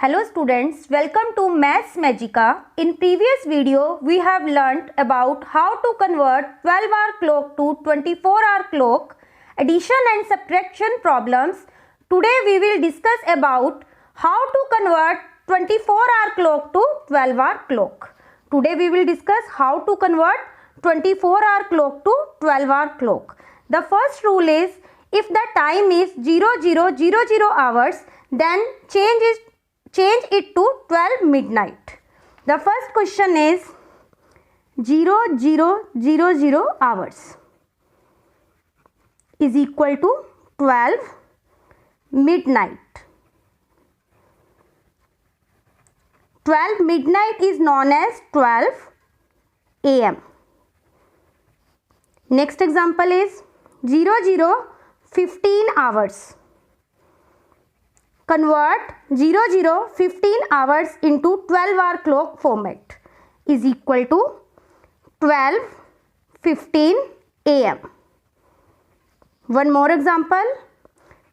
Hello students, welcome to Maths Magica. In previous video, we have learnt about how to convert 12-hour clock to 24-hour clock, addition and subtraction problems. Today we will discuss about how to convert 24-hour clock to 12-hour clock. Today we will discuss how to convert 24-hour clock to 12-hour clock. The first rule is, if the time is 0000 hours, then change it to 12 midnight. The first question is 0000 hours is equal to 12 midnight. 12 midnight is known as 12 am. Next example is 0015 hours. Convert 0015 hours into 12-hour clock format is equal to 12:15 am. One more example,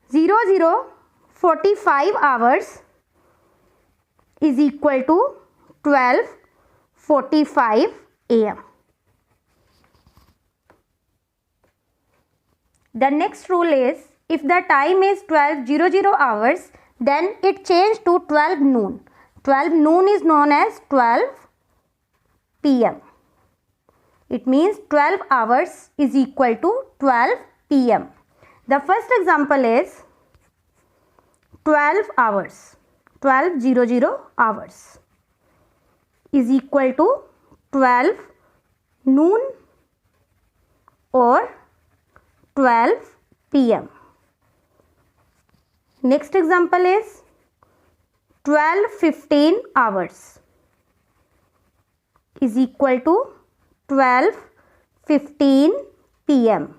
0045 hours is equal to 12:45 am. The next rule is, if the time is 12:00 hours, then it changed to 12 noon. 12 noon is known as 12 pm. It means 12 hours is equal to 12 pm. The first example is 12 hours. 12:00 hours is equal to 12 noon or 12 pm. Next example is 12:15 hours is equal to 12:15 pm.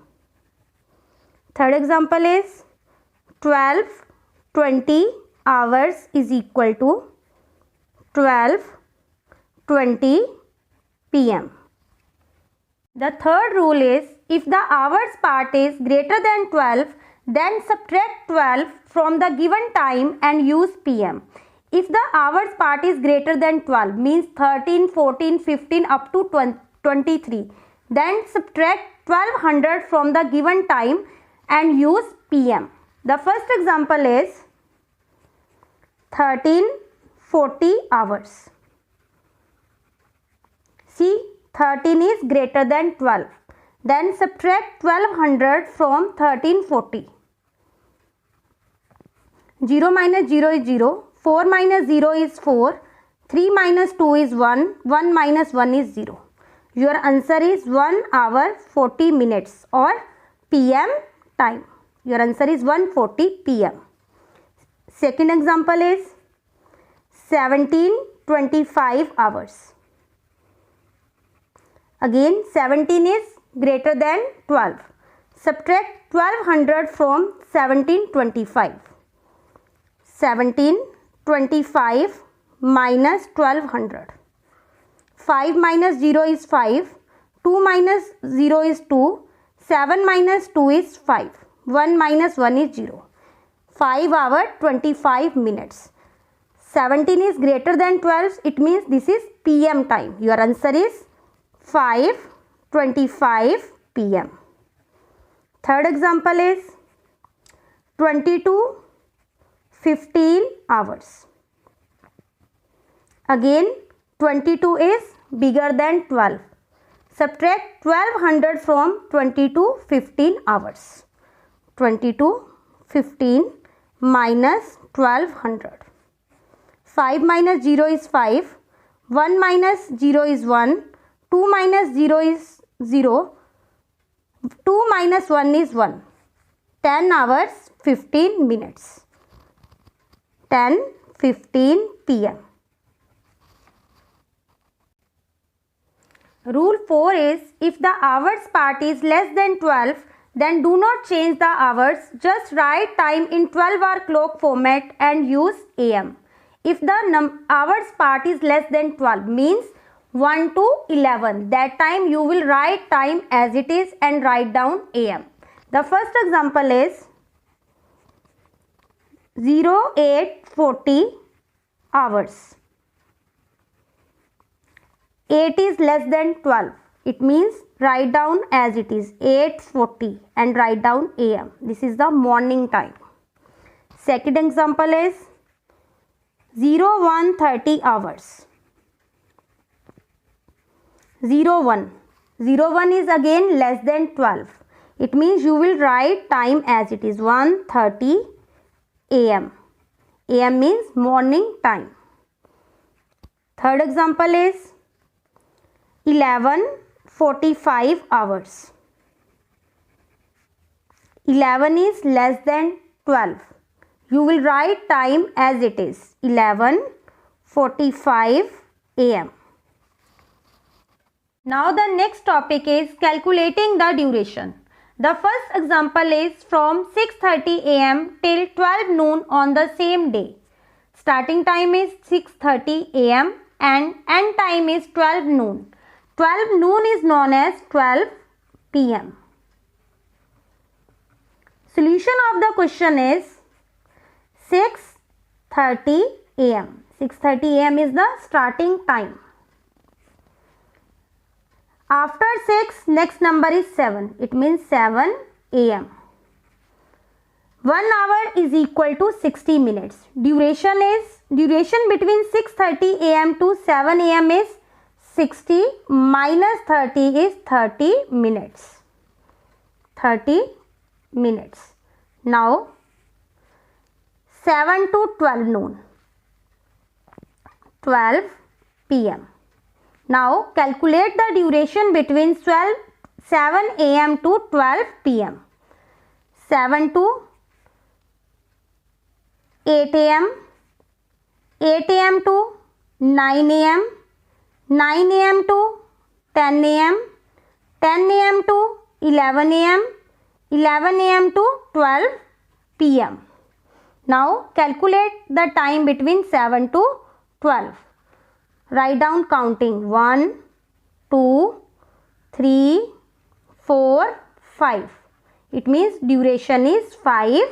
Third example is 12:20 hours is equal to 12:20 pm. The third rule is, if the hours part is greater than 12, then subtract 12 from the given time and use pm. If the hours part is greater than 12, means 13, 14, 15 up to 23, then subtract 1200 from the given time and use pm. The first example is 13:40 hours. See, 13 is greater than 12. Then subtract 1200 from 1340. 0 minus 0 is 0. 4 minus 0 is 4. 3 minus 2 is 1. 1 minus 1 is 0. Your answer is 1 hour 40 minutes or PM time. Your answer is 1:40 PM. Second example is 17:25 hours. Again, 17 is greater than 12. Subtract 1200 from 1725. 1725 minus 1200. 5 minus 0 is 5. 2 minus 0 is 2. 7 minus 2 is 5. 1 minus 1 is 0. 5 hour 25 minutes. 17 is greater than 12. It means this is PM time. Your answer is 5:25 PM. Third example is 22:15 hours. Again, 22 is bigger than 12. Subtract 1200 from 22:15 hours. 22:15 minus 1200. 5 minus 0 is 5. 1 minus 0 is 1. 2 minus 0 is 0. 2 minus 1 is 1. 10 hours 15 minutes. 10:15 PM. Rule 4 is, if the hours part is less than 12, then do not change the hours. Just write time in 12-hour clock format and use AM. If the hours part is less than 12, means 1 to 11, that time you will write time as it is and write down AM. The first example is 0840 hours. 8 is less than 12. It means write down as it is 8:40 and write down AM. This is the morning time. Second example is 01:30 hours. 01. 01 is again less than 12. It means you will write time as it is 1:30 AM. AM means morning time. Third example is 11:45 hours. 11 is less than 12. You will write time as it is 11:45 AM. Now the next topic is calculating the duration. The first example is from 6:30 AM till 12 noon on the same day. Starting time is 6:30 AM and end time is 12 noon. 12 noon is known as 12 PM. Solution of the question is 6:30 AM. 6:30 AM is the starting time. After 6, next number is 7. It means 7 AM. 1 hour is equal to 60 minutes. Duration between 6:30 AM to 7 AM is 60 minus 30 is 30 minutes. 30 minutes. Now 7 to 12 noon. 12 PM. Now calculate the duration between 7 AM to 12 PM. 7 to 8 AM, 8 AM to 9 AM, 9 AM to 10 AM, 10 AM to 11 AM, 11 AM to 12 PM. Now calculate the time between 7 to 12. Write down counting 1, 2, 3, 4, 5. It means duration is 5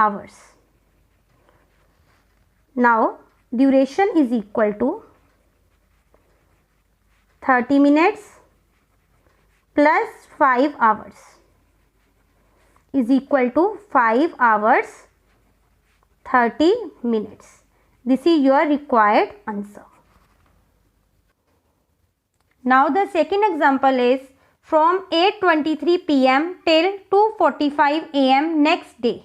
hours. Now duration is equal to 30 minutes plus 5 hours is equal to 5 hours 30 minutes. This is your required answer. Now the second example is from 8:23 PM till 2:45 AM next day.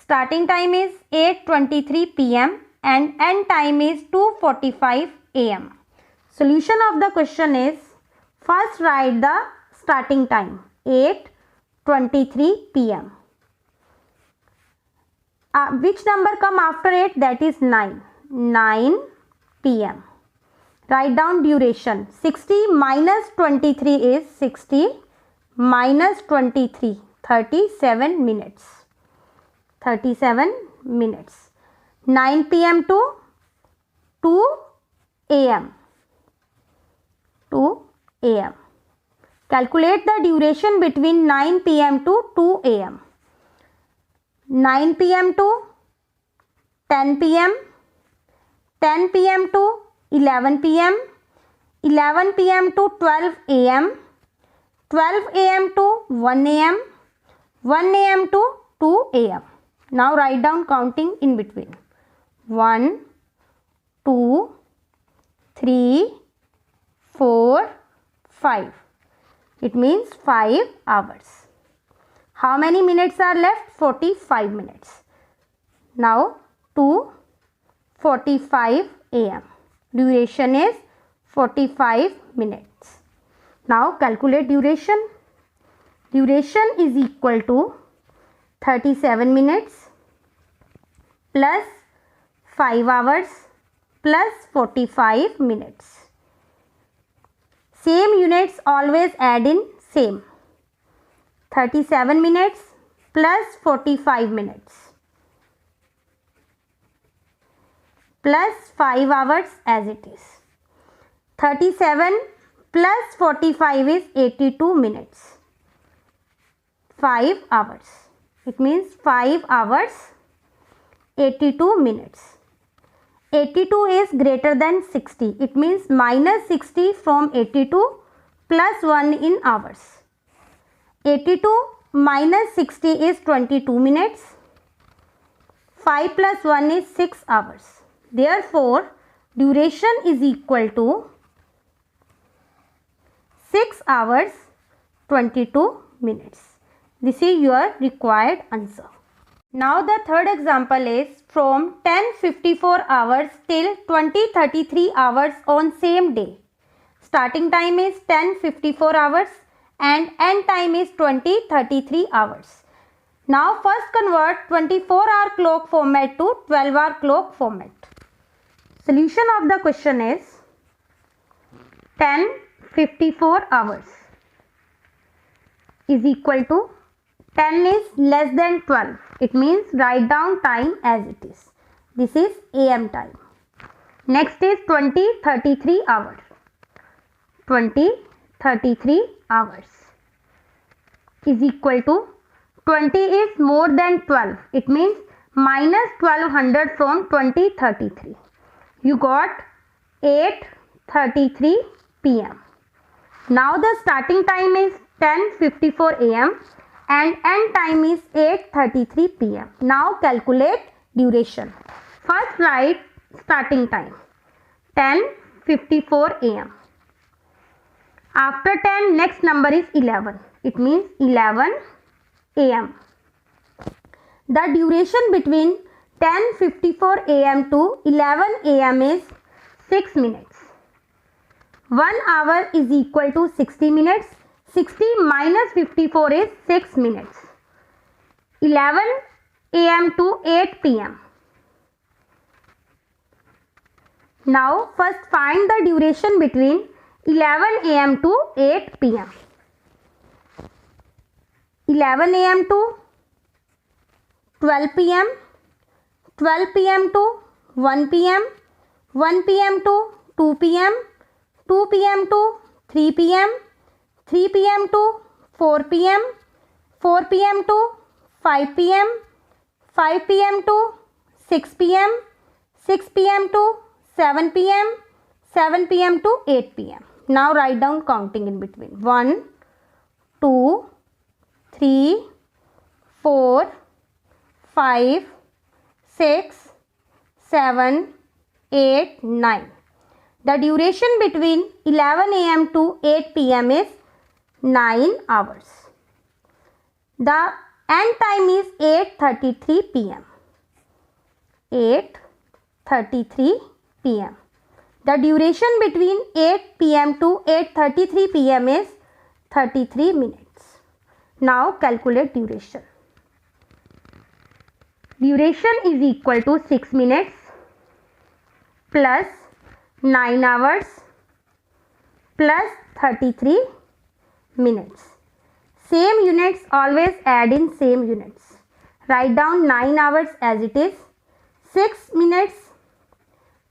Starting time is 8:23 PM and end time is 2:45 AM. Solution of the question is first write the starting time 8:23 PM. Which number come after 8? That is 9. 9 PM. Write down duration. 60 minus 23 is 60 minus 23. 37 minutes. 37 minutes. 9 PM to 2 AM. 2 AM. Calculate the duration between 9 PM to 2 AM. 9 PM to 10 PM. 10 PM to 11 PM, 11 PM to 12 AM, 12 AM to 1 AM, 1 AM to 2 AM. Now write down counting in between. 1, 2, 3, 4, 5. It means 5 hours. How many minutes are left? 45 minutes. Now 2:45 AM. Duration is 45 minutes. Now calculate duration. Duration is equal to 37 minutes plus 5 hours plus 45 minutes. Same units always add in same. 37 minutes plus 45 minutes. Plus 5 hours as it is. 37 plus 45 is 82 minutes. 5 hours. It means 5 hours 82 minutes. 82 is greater than 60. It means minus 60 from 82 plus 1 in hours. 82 minus 60 is 22 minutes. 5 plus 1 is 6 hours. Therefore, duration is equal to 6 hours 22 minutes. This is your required answer. Now the third example is from 10:54 hours till 20:33 hours on same day. Starting time is 10:54 hours and end time is 20:33 hours. Now first convert 24-hour clock format to 12-hour clock format. Solution of the question is 10:54 hours is equal to 10 is less than 12. It means write down time as it is. This is AM time. Next is 20:33 hours. 20:33 hours is equal to 20 is more than 12. It means minus 1200 from 20:33. You got 8:33 PM. Now the starting time is 10:54 AM and end time is 8:33 PM. Now calculate duration. First write starting time 10:54 AM. After 10 next number is 11. It means 11 AM. The duration between 10:54 AM to 11 AM is 6 minutes. 1 hour is equal to 60 minutes. 60 minus 54 is 6 minutes. 11 AM to 8 PM. Now first find the duration between 11 AM to 8 PM. 11 AM to 12 PM. 12 PM to 1 PM. 1 PM to 2 PM. 2 PM to 3 PM. 3 PM to 4 PM. 4 PM to 5 PM. 5 PM to 6 PM. 6 PM to 7 PM. 7 PM to 8 PM. Now write down counting in between. 1, 2, 3, 4, 5, 6, 7, 8, 9. The duration between 11 AM to 8 PM is 9 hours. The end time is 8:33 PM. 8:33 PM. The duration between 8 PM to 8:33 PM is 33 minutes. Now calculate duration. Duration is equal to 6 minutes plus 9 hours plus 33 minutes. Same units always add in same units. Write down 9 hours as it is. 6 minutes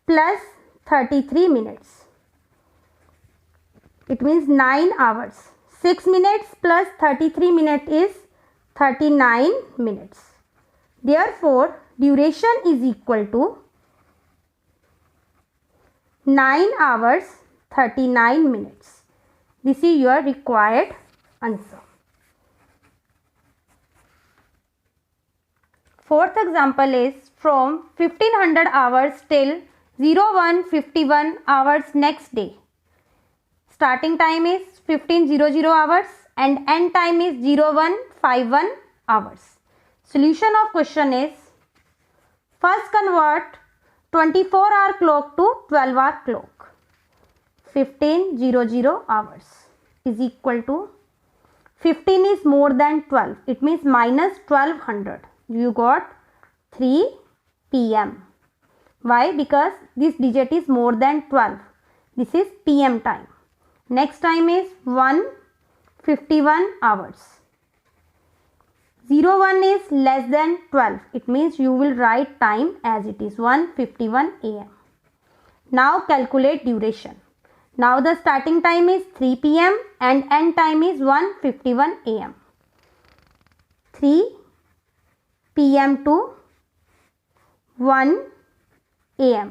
plus 33 minutes. It means 9 hours. 6 minutes plus 33 minutes is 39 minutes. Therefore, duration is equal to 9 hours 39 minutes. This is your required answer. Fourth example is from 1500 hours till 01:51 hours next day. Starting time is 15:00 hours and end time is 01:51 hours. Solution of question is first convert 24-hour clock to 12-hour clock. 15:00 hours is equal to 15 is more than 12. It means minus 1200. You got 3 PM. Why? Because this digit is more than 12. This is PM time. Next time is 1:51 hours. 01 is less than 12. It means you will write time as it is 1:51 AM. Now calculate duration. Now the starting time is 3 PM and end time is 1:51 AM. 3 PM to 1 AM.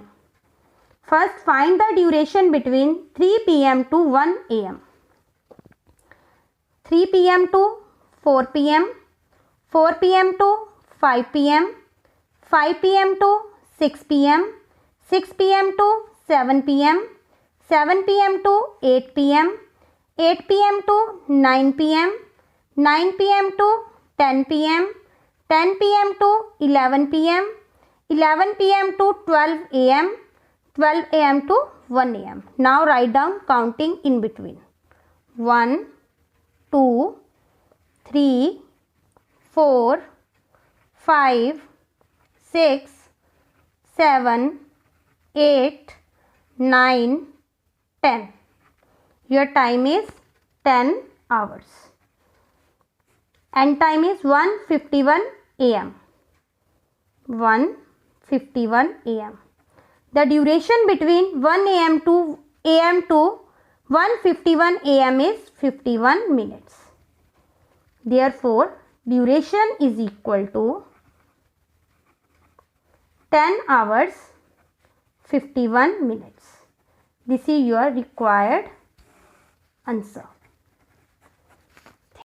First, find the duration between 3 p.m. to 1 a.m. 3 p.m. to 4 p.m. 4 p.m. to 5 p.m. 5 p.m. to 6 p.m. 6 p.m. to 7 p.m. 7 p.m. to 8 p.m. 8 p.m. to 9 p.m. 9 p.m. to 10 p.m. 10 p.m. to 11 p.m. 11 p.m. to 12 a.m. 12 a.m. to 1 a.m. Now write down counting in between. 1, 2, 3, 4, 5, 6, 7, 8, 9, 10. Your time is 10 hours. End time is 1:51 a.m. 1:51 a.m. The duration between 1 a.m. to 1:51 a.m. is 51 minutes. Therefore, duration is equal to 10 hours 51 minutes. This is your required answer.